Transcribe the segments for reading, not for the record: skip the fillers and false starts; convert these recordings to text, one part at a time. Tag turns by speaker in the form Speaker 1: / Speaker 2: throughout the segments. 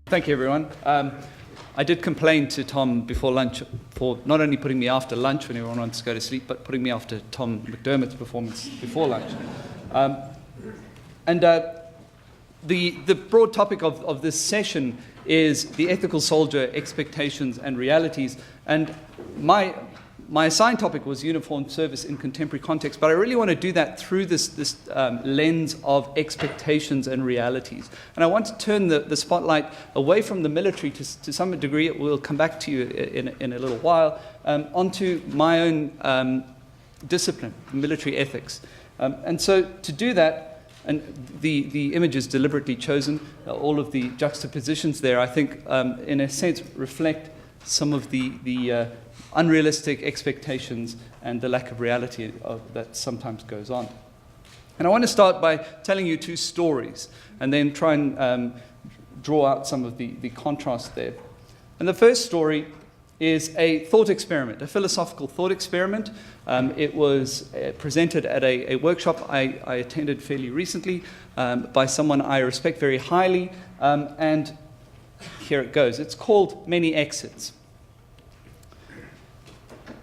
Speaker 1: Thank you, everyone. I did complain to Tom before lunch for not only putting me after lunch when everyone wants to go to sleep, but putting me after Tom McDermott's performance before lunch. The broad topic of this session is the ethical soldier, expectations and realities. And my assigned topic was uniformed service in contemporary context, but I really want to do that through this lens of expectations and realities. And I want to turn the spotlight away from the military to some degree. We'll come back to you in a little while, onto my own discipline, military ethics. And so to do that, and the image is deliberately chosen, all of the juxtapositions there, I think, in a sense, reflect some of the unrealistic expectations and the lack of reality that sometimes goes on. And I want to start by telling you two stories and then try and draw out some of the contrast there. And the first story is a thought experiment, a philosophical thought experiment. It was presented at a workshop I attended fairly recently by someone I respect very highly, and here it goes. It's called Many Exits.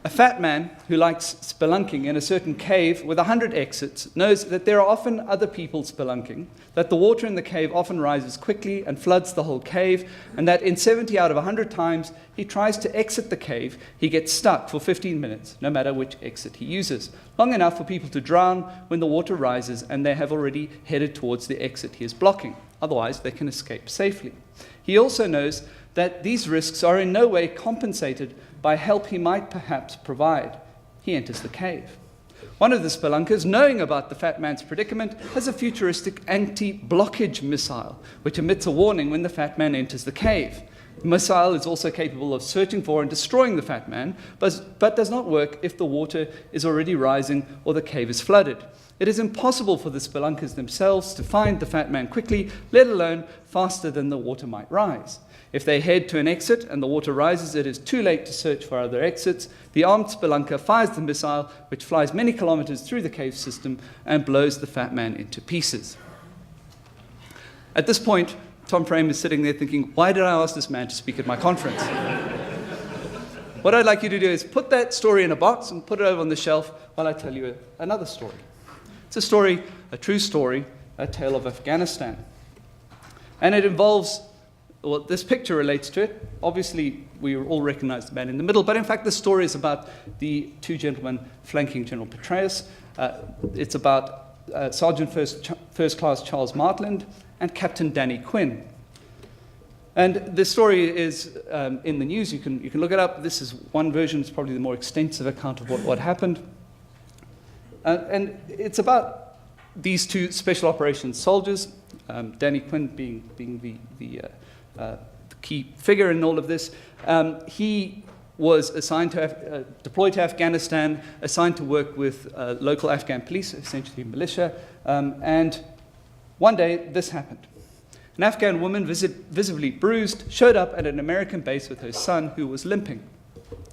Speaker 1: A fat man who likes spelunking in a certain cave with 100 exits knows that there are often other people spelunking, that the water in the cave often rises quickly and floods the whole cave, and that in 70 out of 100 times he tries to exit the cave, he gets stuck for 15 minutes, no matter which exit he uses, long enough for people to drown when the water rises and they have already headed towards the exit he is blocking. Otherwise, they can escape safely. He also knows that these risks are in no way compensated by help he might perhaps provide. He enters the cave. One of the spelunkers, knowing about the fat man's predicament, has a futuristic anti-blockage missile, which emits a warning when the fat man enters the cave. The missile is also capable of searching for and destroying the fat man, but does not work if the water is already rising or the cave is flooded. It is impossible for the spelunkers themselves to find the fat man quickly, let alone faster than the water might rise. If they head to an exit and the water rises, it is too late to search for other exits. The armed spelunker fires the missile, which flies many kilometers through the cave system and blows the fat man into pieces. At this point, Tom Frame is sitting there thinking, why did I ask this man to speak at my conference? What I'd like you to do is put that story in a box and put it over on the shelf while I tell you another story. It's a story, a true story, a tale of Afghanistan. And it involves, well, this picture relates to it. Obviously, we all recognize the man in the middle, but in fact, the story is about the two gentlemen flanking General Petraeus. It's about Sergeant First Class Charles Martland and Captain Danny Quinn. And the story is in the news. You can look it up. This is one version. It's probably the more extensive account of what happened. And it's about these two special operations soldiers, Danny Quinn being the key figure in all of this. He was assigned to deployed to Afghanistan, assigned to work with local Afghan police, essentially militia. And one day, this happened. An Afghan woman, visibly bruised, showed up at an American base with her son, who was limping.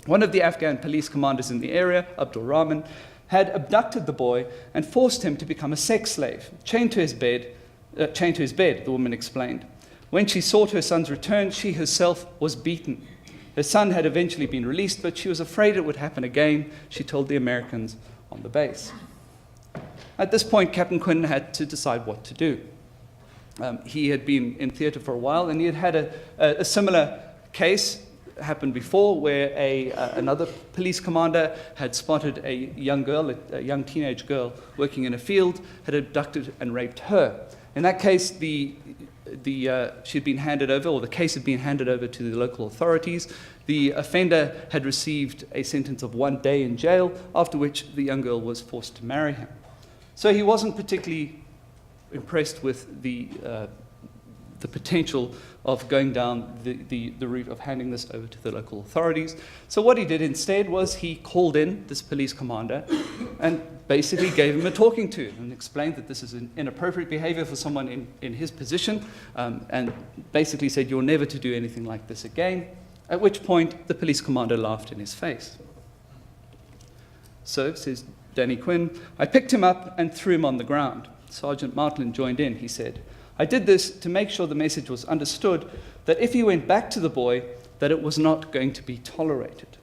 Speaker 1: One of the Afghan police commanders in the area, Abdul Rahman, had abducted the boy and forced him to become a sex slave, chained to his bed, the woman explained. When she sought her son's return, she herself was beaten. Her son had eventually been released, but she was afraid it would happen again, she told the Americans on the base. At this point, Captain Quinn had to decide what to do. He had been in theater for a while, and he had a similar case happened before, where another police commander had spotted a young girl, a young teenage girl, working in a field, had abducted and raped her. In that case, she'd been handed over, or the case had been handed over to the local authorities. The offender had received a sentence of 1 day in jail, after which the young girl was forced to marry him. So he wasn't particularly impressed with the potential of going down the route of handing this over to the local authorities. So what he did instead was he called in this police commander and basically gave him a talking to and explained that this is an inappropriate behavior for someone in his position, and basically said, you're never to do anything like this again, at which point the police commander laughed in his face. So, says Danny Quinn, I picked him up and threw him on the ground. Sergeant Martland joined in. He said, I did this to make sure the message was understood that if he went back to the boy, that it was not going to be tolerated.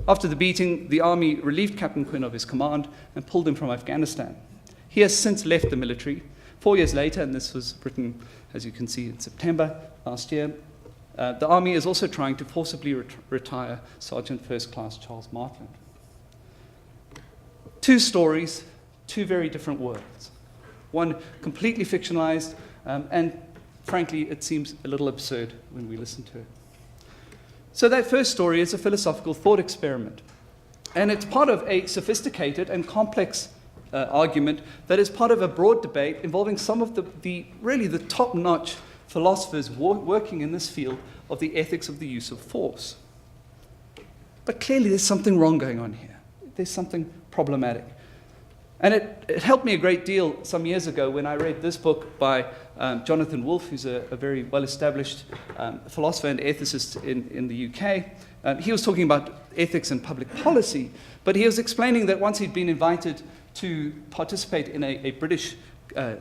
Speaker 1: After the beating, the army relieved Captain Quinn of his command and pulled him from Afghanistan. He has since left the military. 4 years later, and this was written, as you can see, in September last year, the army is also trying to forcibly retire Sergeant First Class Charles Martland. Two stories, two very different worlds. One completely fictionalized, and frankly, it seems a little absurd when we listen to it. So that first story is a philosophical thought experiment, and it's part of a sophisticated and complex argument that is part of a broad debate involving some of the top-notch philosophers working in this field of the ethics of the use of force. But clearly there's something wrong going on here. There's something problematic. And it helped me a great deal some years ago when I read this book by Jonathan Wolff, who's a very well-established philosopher and ethicist in the UK. He was talking about ethics and public policy, but he was explaining that once he'd been invited to participate in a British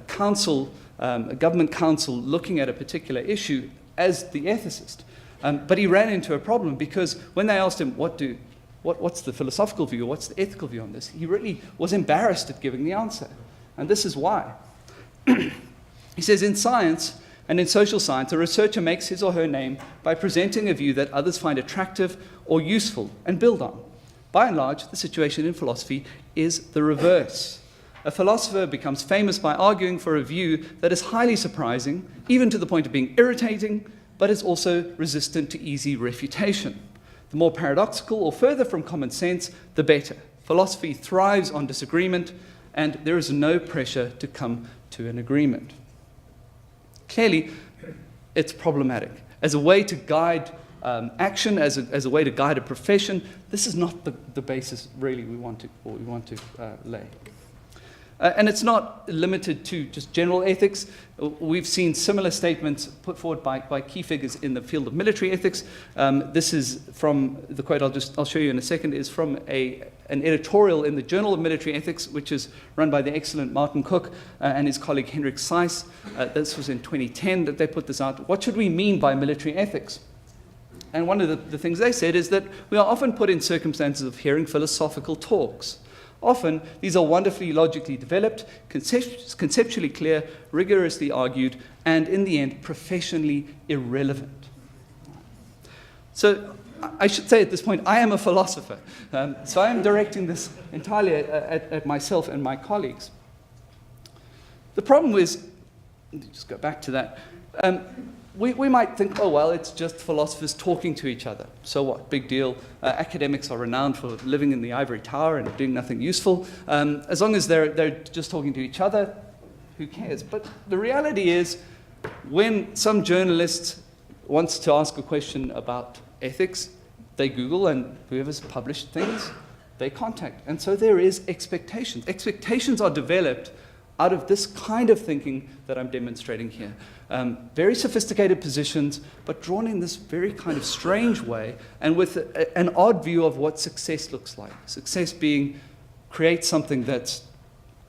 Speaker 1: council, a government council, looking at a particular issue as the ethicist. But he ran into a problem because when they asked him, what's the philosophical view, or what's the ethical view on this, he really was embarrassed at giving the answer. And this is why. He says, in science and in social science, a researcher makes his or her name by presenting a view that others find attractive or useful and build on. By and large, the situation in philosophy is the reverse. A philosopher becomes famous by arguing for a view that is highly surprising, even to the point of being irritating, but is also resistant to easy refutation. The more paradoxical or further from common sense, the better. Philosophy thrives on disagreement, and there is no pressure to come to an agreement. Clearly, it's problematic. As a way to guide action, as a way to guide a profession, this is not the basis really we want to lay. And it's not limited to just general ethics. We've seen similar statements put forward by key figures in the field of military ethics. This is from the quote I'll show you in a second, is from an editorial in the Journal of Military Ethics, which is run by the excellent Martin Cook and his colleague Henrik Seiss. This was in 2010 that they put this out. What should we mean by military ethics? And one of the things they said is that we are often put in circumstances of hearing philosophical talks. Often, these are wonderfully logically developed, conceptually clear, rigorously argued, and in the end, professionally irrelevant. So I should say at this point, I am a philosopher. So I am directing this entirely at myself and my colleagues. The problem is, just go back to that, we might think, oh, well, it's just philosophers talking to each other. So what? Big deal. Academics are renowned for living in the ivory tower and doing nothing useful. As long as they're just talking to each other, who cares? But the reality is, when some journalist wants to ask a question about ethics, they Google, and whoever's published things, they contact. And so there is expectations. Expectations are developed out of this kind of thinking that I'm demonstrating here. Very sophisticated positions, but drawn in this very kind of strange way, and with an odd view of what success looks like. Success being create something that's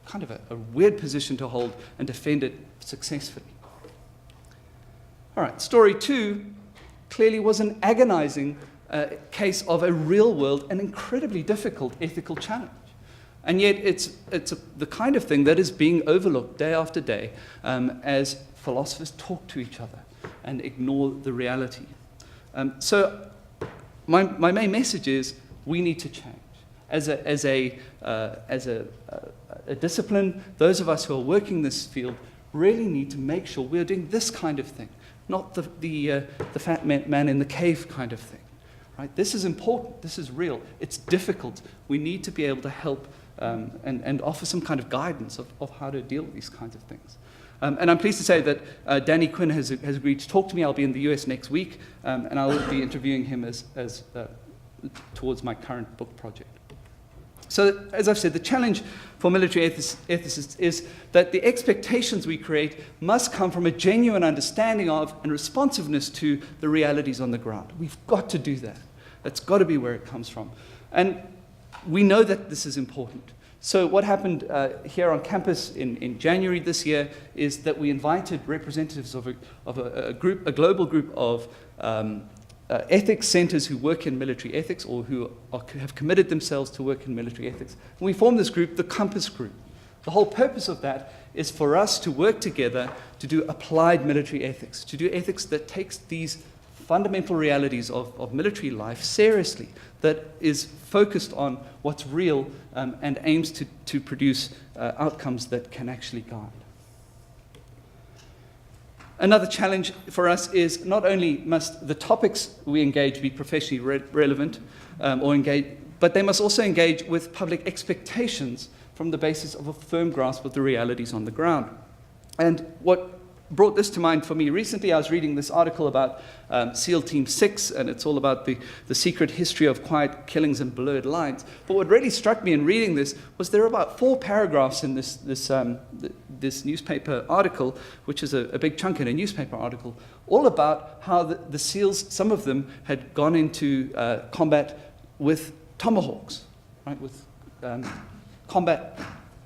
Speaker 1: kind of a weird position to hold and defend it successfully. All right, story 2 clearly was an agonizing case of a real-world and incredibly difficult ethical challenge. And yet it's the kind of thing that is being overlooked day after day as philosophers talk to each other and ignore the reality. So my main message is we need to change. As a discipline, those of us who are working this field really need to make sure we're doing this kind of thing, not the fat man in the cave kind of thing. Right? This is important. This is real. It's difficult. We need to be able to help and offer some kind of guidance of how to deal with these kinds of things. And I'm pleased to say that Danny Quinn has agreed to talk to me. I'll be in the US next week, and I'll be interviewing him as towards my current book project. So, as I've said, the challenge for military ethicists is that the expectations we create must come from a genuine understanding of and responsiveness to the realities on the ground. We've got to do that. That's got to be where it comes from. And we know that this is important. So what happened here on campus in January this year is that we invited representatives of a global group of ethics centers who work in military ethics or who have committed themselves to work in military ethics. And we formed this group, the Compass Group. The whole purpose of that is for us to work together to do applied military ethics, to do ethics that takes these fundamental realities of military life seriously, that is focused on what's real and aims to produce outcomes that can actually guide. Another challenge for us is not only must the topics we engage be professionally relevant but they must also engage with public expectations from the basis of a firm grasp of the realities on the ground. And what brought this to mind for me recently, I was reading this article about SEAL Team 6, and it's all about the secret history of quiet killings and blurred lines. But what really struck me in reading this was there are about 4 paragraphs in this newspaper article, which is a big chunk in a newspaper article, all about how the SEALs, some of them, had gone into combat with tomahawks, right, with combat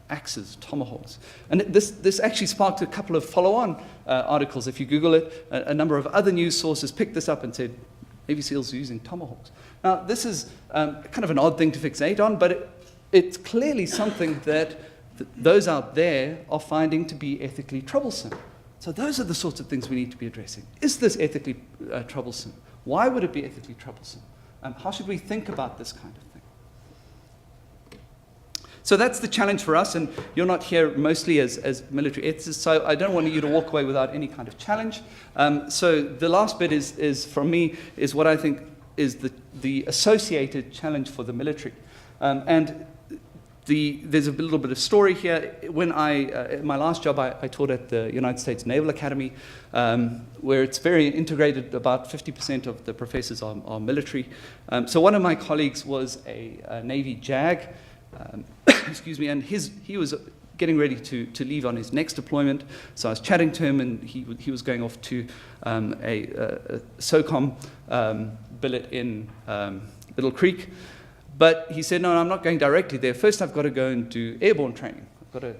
Speaker 1: axes, tomahawks. And this actually sparked a couple of follow-on articles. If you Google it, a number of other news sources picked this up and said, Navy SEALs are using tomahawks. Now, this is kind of an odd thing to fixate on, but it's clearly something that those out there are finding to be ethically troublesome. So those are the sorts of things we need to be addressing. Is this ethically troublesome? Why would it be ethically troublesome? How should we think about this kind of thing? So that's the challenge for us, and you're not here mostly as military ethicists, so I don't want you to walk away without any kind of challenge. So the last bit is from me, is what I think is the associated challenge for the military. There's a little bit of story here. When in my last job, I taught at the United States Naval Academy, where it's very integrated. About 50% of the professors are military. So one of my colleagues was a Navy JAG, excuse me, and he was getting ready to leave on his next deployment. So I was chatting to him, and he was going off to a SOCOM billet in Little Creek. But he said, no, I'm not going directly there. First, I've got to go and do airborne training. I've got to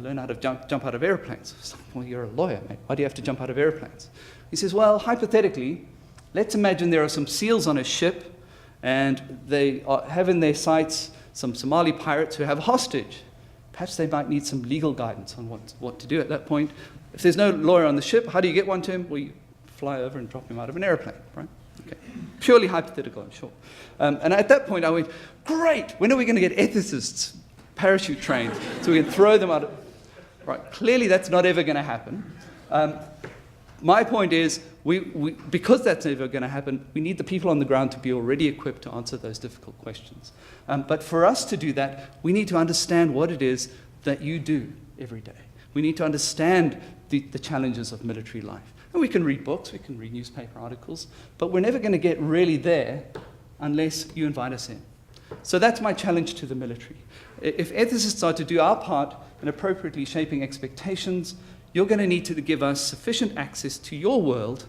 Speaker 1: learn how to jump out of airplanes. I was like, well, you're a lawyer, mate. Why do you have to jump out of airplanes? He says, well, hypothetically, let's imagine there are some SEALs on a ship, and they have in their sights some Somali pirates who have a hostage. Perhaps they might need some legal guidance on what to do at that point. If there's no lawyer on the ship, how do you get one to him? Well, you fly over and drop him out of an airplane, right? Okay. Purely hypothetical, I'm sure. And at that point, I went, great, when are we going to get ethicists parachute trained so we can throw them out? Right, clearly that's not ever going to happen. My point is, because that's never going to happen, we need the people on the ground to be already equipped to answer those difficult questions. But for us to do that, we need to understand what it is that you do every day. We need to understand the challenges of military life. And we can read books, we can read newspaper articles, but we're never going to get really there unless you invite us in. So that's my challenge to the military. If ethicists are to do our part in appropriately shaping expectations, you're going to need to give us sufficient access to your world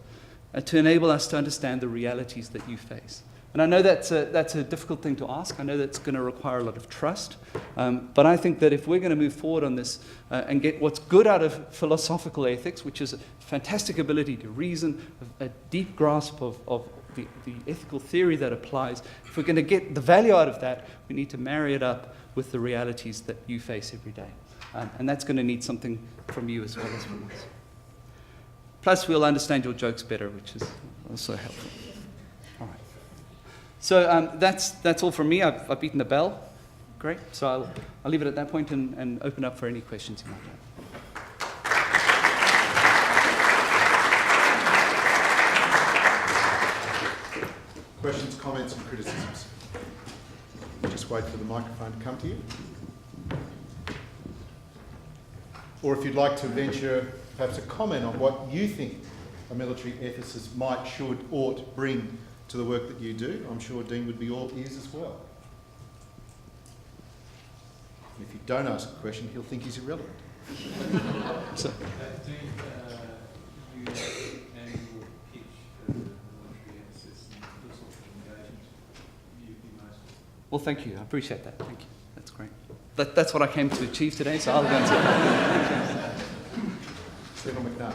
Speaker 1: to enable us to understand the realities that you face. And I know that's a difficult thing to ask. I know that's going to require a lot of trust. But I think that if we're going to move forward on this and get what's good out of philosophical ethics, which is a fantastic ability to reason, a deep grasp of the ethical theory that applies, if we're going to get the value out of that, we need to marry it up with the realities that you face every day. And that's going to need something from you as well as from us. Plus, we'll understand your jokes better, which is also helpful. All right. So that's all from me. I've beaten the bell. Great. So I'll leave it at that point and open up for any questions you might have.
Speaker 2: Questions, comments, and criticisms? Just wait for the microphone to come to you. Or if you'd like to venture perhaps a comment on what you think a military ethicist might, should, ought bring to the work that you do, I'm sure Deane would be all ears as well. And if you don't ask a question, he'll think he's irrelevant.
Speaker 1: So.
Speaker 3: Deane, you and your pitch for military ethicists and the sorts of engagement you'd be most...
Speaker 1: Well, thank you. I appreciate that. Thank you. That's great. that's what I came to achieve today, so I'll go and say
Speaker 2: Stephen McNabb.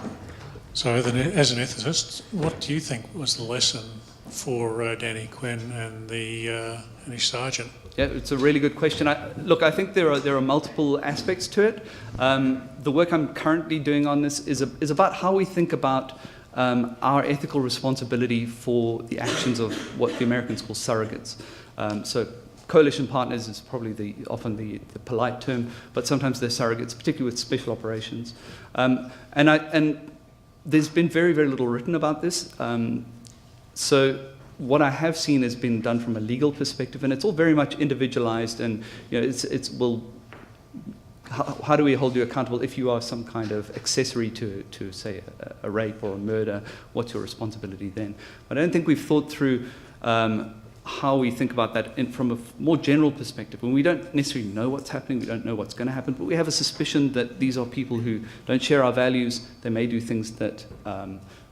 Speaker 4: So, as an ethicist, what do you think was the lesson for Danny Quinn and his sergeant?
Speaker 1: Yeah, it's a really good question. I think there are multiple aspects to it. The work I'm currently doing on this is about how we think about our ethical responsibility for the actions of what the Americans call surrogates. So coalition partners is probably often the polite term, but sometimes they're surrogates, particularly with special operations. And there's been very, very little written about this. So what I have seen has been done from a legal perspective, and it's all very much individualized. And how do we hold you accountable if you are some kind of accessory to say, a rape or a murder? What's your responsibility then? But I don't think we've thought through how we think about that from a more general perspective. And we don't necessarily know what's happening, we don't know what's going to happen, but we have a suspicion that these are people who don't share our values. They may do things that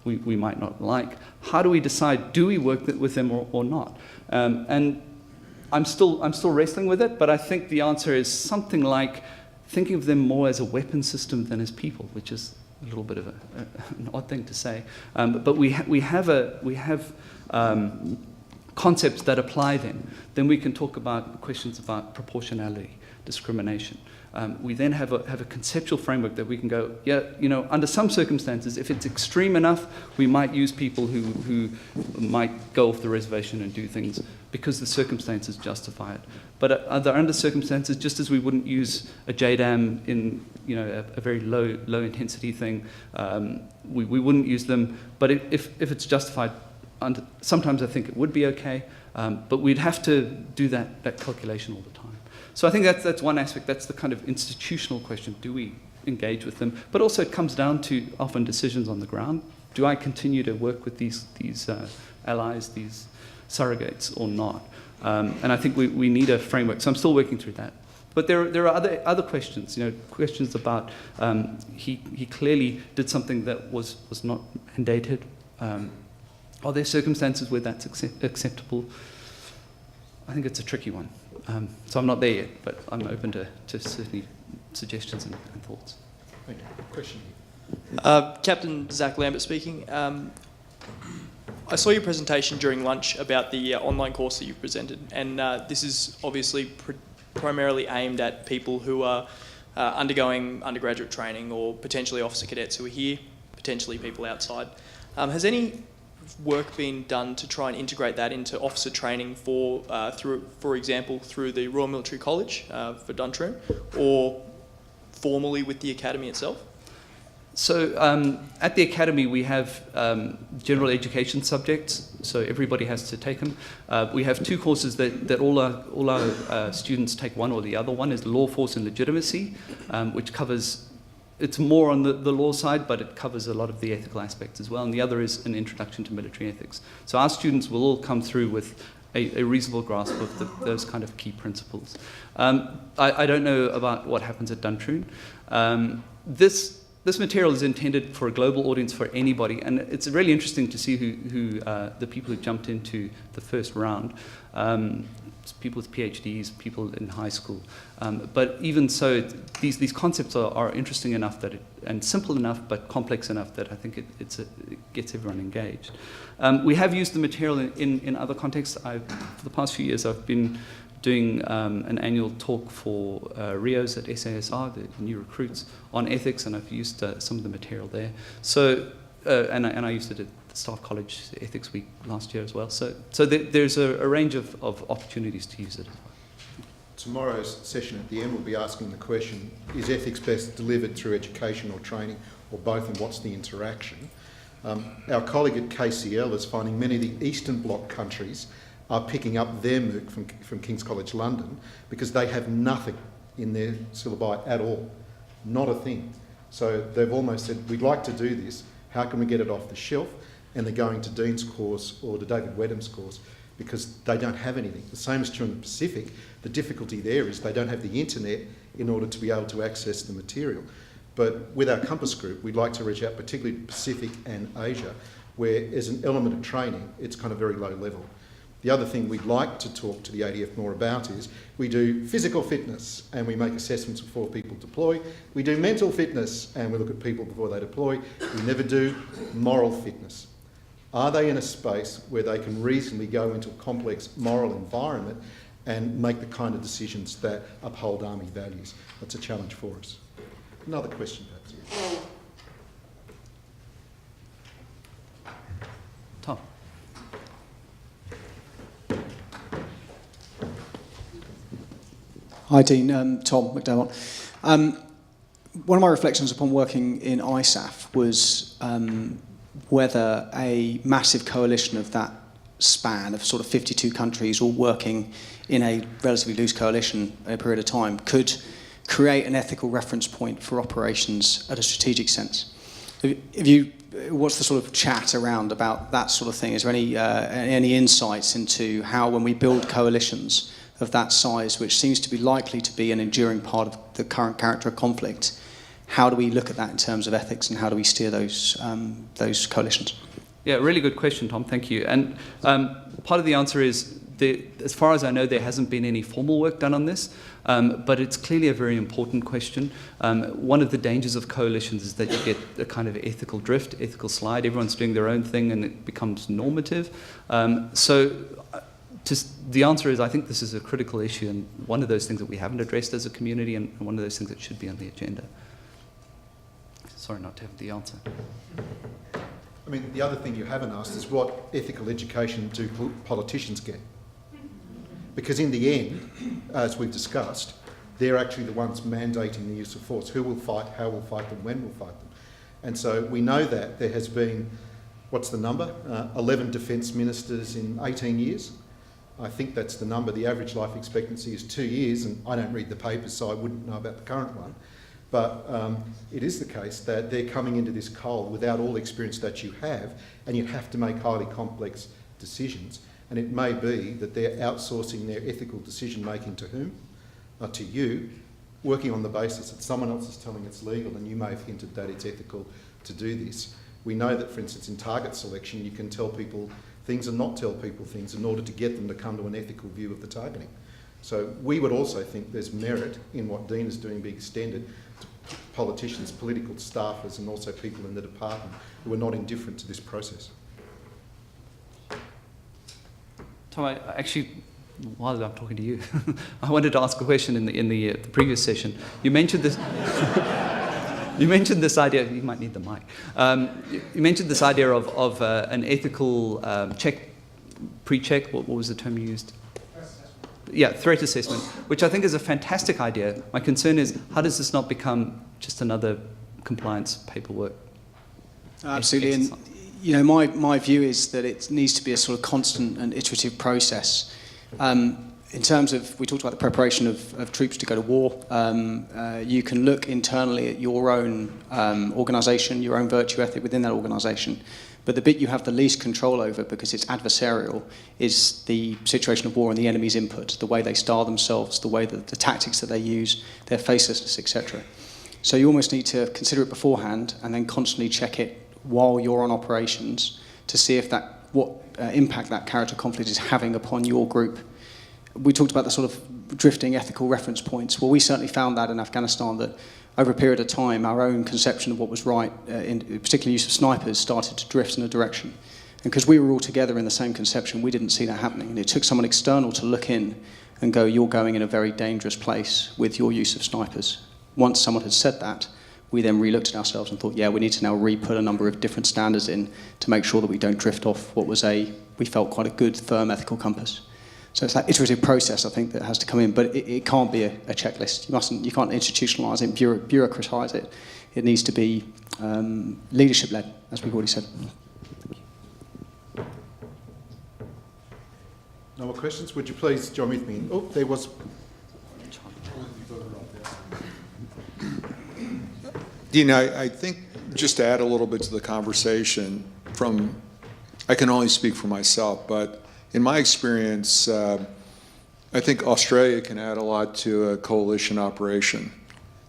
Speaker 1: we might not like. How do we decide, do we work with them or not? And I'm still wrestling with it, but I think the answer is something like thinking of them more as a weapon system than as people, which is a little bit of an odd thing to say. But we have concepts that apply then we can talk about questions about proportionality, discrimination. We then have a conceptual framework that we can go, under some circumstances, if it's extreme enough, we might use people who might go off the reservation and do things because the circumstances justify it. But under circumstances, just as we wouldn't use a JDAM in a very low intensity thing, we wouldn't use them. But if it's justified, sometimes I think it would be okay, but we'd have to do that calculation all the time. So I think that's one aspect. That's the kind of institutional question. Do we engage with them? But also it comes down to often decisions on the ground. Do I continue to work with these allies, these surrogates, or not? And I think we need a framework. So I'm still working through that. But there are other questions. Questions about he clearly did something that was not mandated. Are there circumstances where that's acceptable? I think it's a tricky one. So I'm not there yet, but I'm open to certainly suggestions and thoughts.
Speaker 2: Thank you. Question.
Speaker 5: Captain Zach Lambert speaking. I saw your presentation during lunch about the online course that you've presented, and this is obviously primarily aimed at people who are undergoing undergraduate training or potentially officer cadets who are here, potentially people outside. Has any work been done to try and integrate that into officer training for example, through the Royal Military College for Duntroon, or formally with the academy itself?
Speaker 1: So at the academy we have general education subjects, so everybody has to take them. We have two courses that all our students take, one or the other. One is law, force and legitimacy, which covers, it's more on the law side, but it covers a lot of the ethical aspects as well. And the other is an introduction to military ethics. So our students will all come through with a reasonable grasp of those kind of key principles. I don't know about what happens at Duntroon. This material is intended for a global audience, for anybody, and it's really interesting to see who the people who jumped into the first round. People with PhDs, people in high school. But even so, these concepts are interesting enough and simple enough, but complex enough that I think it gets everyone engaged. We have used the material in other contexts. For the past few years, I've been doing an annual talk for RIOs at SASR, the new recruits, on ethics, and I've used some of the material there. So, and I used it at the Staff College Ethics Week last year as well. So there's a range of opportunities to use it as well.
Speaker 2: Tomorrow's session at the end will be asking the question, is ethics best delivered through education or training, or both, and what's the interaction? Our colleague at KCL is finding many of the Eastern Bloc countries are picking up their MOOC from King's College London because they have nothing in their syllabi at all, not a thing. So they've almost said, we'd like to do this, how can we get it off the shelf? And they're going to Dean's course or to David Wedham's course because they don't have anything. The same is true in the Pacific. The difficulty there is they don't have the internet in order to be able to access the material. But with our Compass group, we'd like to reach out particularly to Pacific and Asia, where as an element of training, it's kind of very low level. The other thing we'd like to talk to the ADF more about is we do physical fitness and we make assessments before people deploy. We do mental fitness and we look at people before they deploy. We never do moral fitness. Are they in a space where they can reasonably go into a complex moral environment and make the kind of decisions that uphold Army values? That's a challenge for us. Another question, perhaps.
Speaker 1: Tom.
Speaker 6: Hi, Dean. Tom McDermott. One of my reflections upon working in ISAF was whether a massive coalition of that span of sort of 52 countries all working in a relatively loose coalition in a period of time could create an ethical reference point for operations at a strategic sense. What's the sort of chat around about that sort of thing? Is there any insights into how, when we build coalitions of that size, which seems to be likely to be an enduring part of the current character of conflict, how do we look at that in terms of ethics, and how do we steer those coalitions?
Speaker 1: Yeah, really good question, Tom. Thank you. And part of the answer is, as far as I know, there hasn't been any formal work done on this, but it's clearly a very important question. One of the dangers of coalitions is that you get a kind of ethical drift, ethical slide. Everyone's doing their own thing and it becomes normative. The answer is, I think this is a critical issue and one of those things that we haven't addressed as a community, and one of those things that should be on the agenda. Sorry not to have the answer.
Speaker 2: I mean, the other thing you haven't asked is what ethical education do politicians get? Because in the end, as we've discussed, they're actually the ones mandating the use of force. Who will fight, how we'll fight them, when we'll fight them. And so we know that there has been, what's the number? 11 defence ministers in 18 years. I think that's the number. The average life expectancy is 2 years, and I don't read the papers, so I wouldn't know about the current one. But it is the case that they're coming into this cold without all the experience that you have, and you have to make highly complex decisions. And it may be that they're outsourcing their ethical decision-making to whom? To you, working on the basis that someone else is telling it's legal, and you may have hinted that it's ethical to do this. We know that, for instance, in target selection, you can tell people things and not tell people things in order to get them to come to an ethical view of the targeting. So we would also think there's merit in what Dean is doing being extended to politicians, political staffers, and also people in the department who are not indifferent to this process.
Speaker 1: Tom, I actually, while I'm talking to you, I wanted to ask a question in the previous session. You mentioned this. You mentioned this idea. You might need the mic. You mentioned this idea of an ethical pre-check. What was the term you used? Yeah, threat assessment, which I think is a fantastic idea. My concern is, how does this not become just another compliance paperwork?
Speaker 6: Absolutely, and you know, my view is that it needs to be a sort of constant and iterative process. In terms of, we talked about the preparation of troops to go to war. You can look internally at your own organisation, your own virtue ethic within that organisation. But the bit you have the least control over, because it's adversarial, is the situation of war and the enemy's input, the way they style themselves, the way that the tactics that they use, their facelessness, etc. So you almost need to consider it beforehand and then constantly check it while you're on operations to see if what impact that character conflict is having upon your group. We talked about the sort of drifting ethical reference points. Well, we certainly found that in Afghanistan, that over a period of time, our own conception of what was right, in particular use of snipers, started to drift in a direction. And because we were all together in the same conception, we didn't see that happening. And it took someone external to look in and go, you're going in a very dangerous place with your use of snipers. Once someone had said that, we then re-looked at ourselves and thought, yeah, we need to now re-put a number of different standards in to make sure that we don't drift off what was we felt quite a good, firm ethical compass. So it's that iterative process, I think, that has to come in, but it can't be a checklist. You can't institutionalise it, bureaucratise it. It needs to be leadership-led, as we've already said.
Speaker 2: No more questions? Would you please join with me? Oh, there was.
Speaker 7: Dean, I think just to add a little bit to the conversation, I can only speak for myself, but in my experience, I think Australia can add a lot to a coalition operation,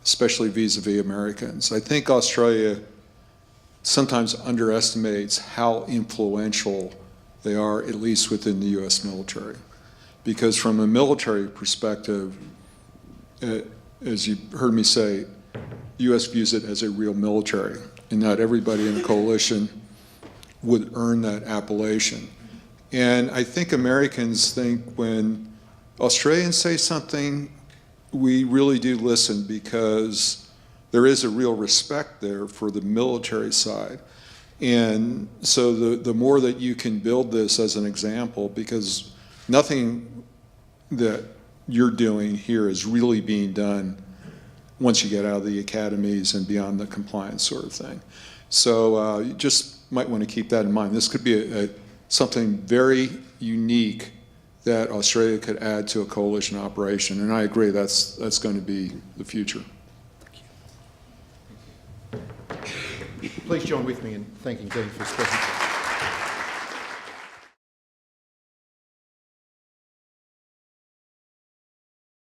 Speaker 7: especially vis-a-vis Americans. I think Australia sometimes underestimates how influential they are at least within the U.S. military. Because from a military perspective, as you heard me say, U.S. views it as a real military, and not everybody in the coalition would earn that appellation. And I think Americans think when Australians say something, we really do listen, because there is a real respect there for the military side. And so the more that you can build this as an example, because nothing that you're doing here is really being done once you get out of the academies and beyond the compliance sort of thing. So you just might want to keep that in mind. This could be something very unique that Australia could add to a coalition operation, and I agree that's going to be the future.
Speaker 2: Please join with me in thanking Dean for his presentation.